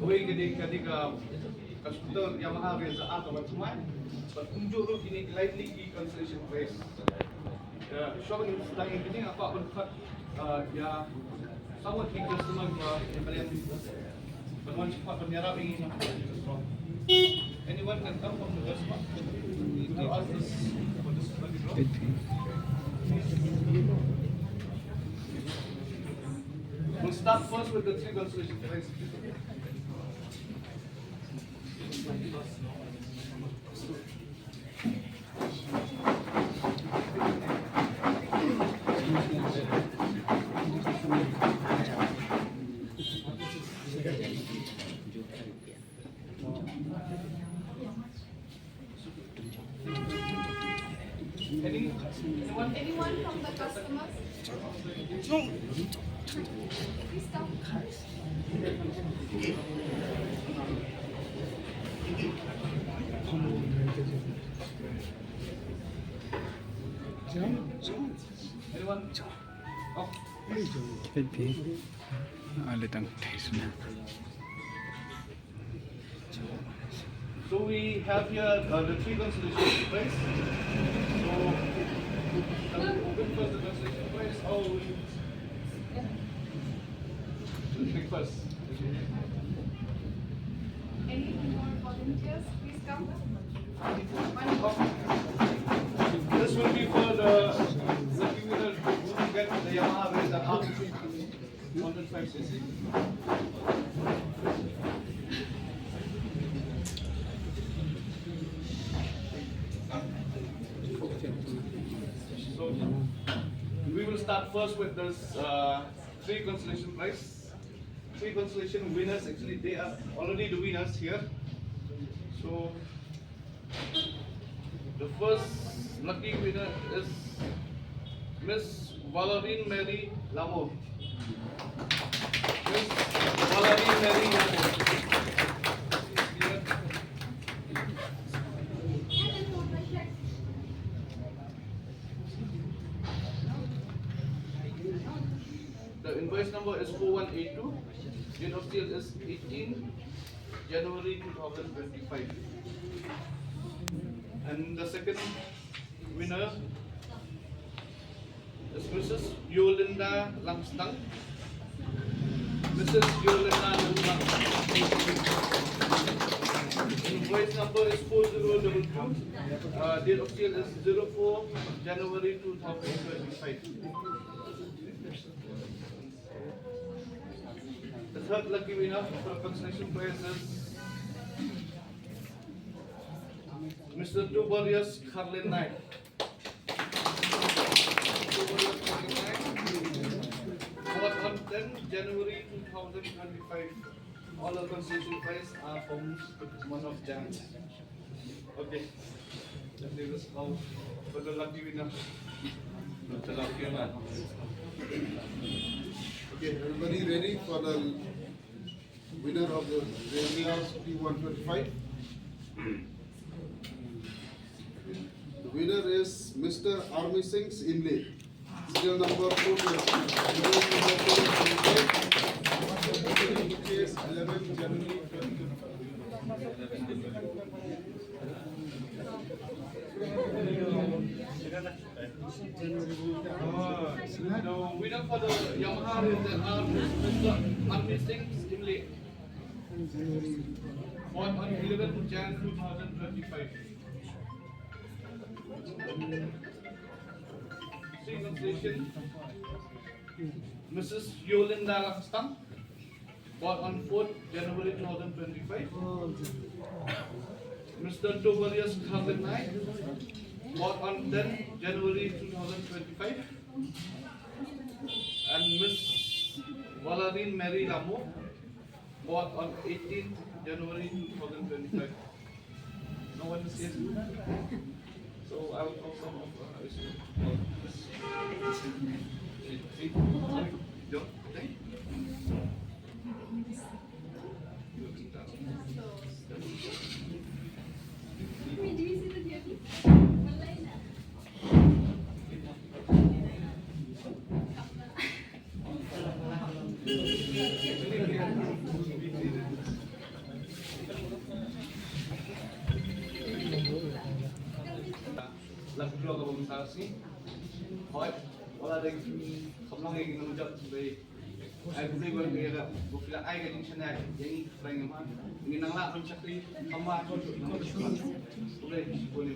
Away kadi constructor Yamaha is the art of semua. But unjuk tu ini lightly key constellation race. Showing sedang ini apa pun ya sama key customer yang paling bermain cepat penyerap ini. Anyone can come from the customer. We'll start first with the three constellation race. Anyone from the customers? Please come. Anyone? Oh. So we have here the three constellation price. So first the constellation price. Oh, pick first. Any more volunteers? Please come. This will be for the lucky winner who get the Yamaha with the R105cc. So we will start first with this three constellation prize. Three constellation winners, actually they are already the winners here. So the first lucky winner is Miss Valerie Mary Lamo. Miss Valerie Mary Lamo. The invoice number is 4182. Date of sale is 18 January 2025. And the second winner is Mrs. Yolinda Langstang. Mrs. Yolinda Langstang. Invoice number is 4022. Date of sale is 04 January 2025. The third lucky winner for constellation prize is Mr. Tubarius Carlin Knight. Bought on 10 January 2025. All the constellation prize are from one of Jan. Okay. That is how for the lucky winner. Not the lucky one. Okay, everybody ready for the winner of the Radios P125? The winner is Mr. Army Singh's Imli. Serial number 11 January The winner for the Yamaha is Mr. Army Singh's Imli. Born on 11 Jan 2025. Constellation Mrs. Yolinda Langstang. Born on 4th January 2025. Mr. Tobarius Carlin Knight. Born on 10 January 2025. And Miss Valerie Mary Lamo. Born on 18th January 2025. No one is here. So I will call some of lagu dua kompensasi. Hoi, wala dari kablong yang menunjuk sebagai ay beli bergaya bukti ay gading siya na yang Frank Yamaha ini nang lakon siya kay kama ko boleh boleh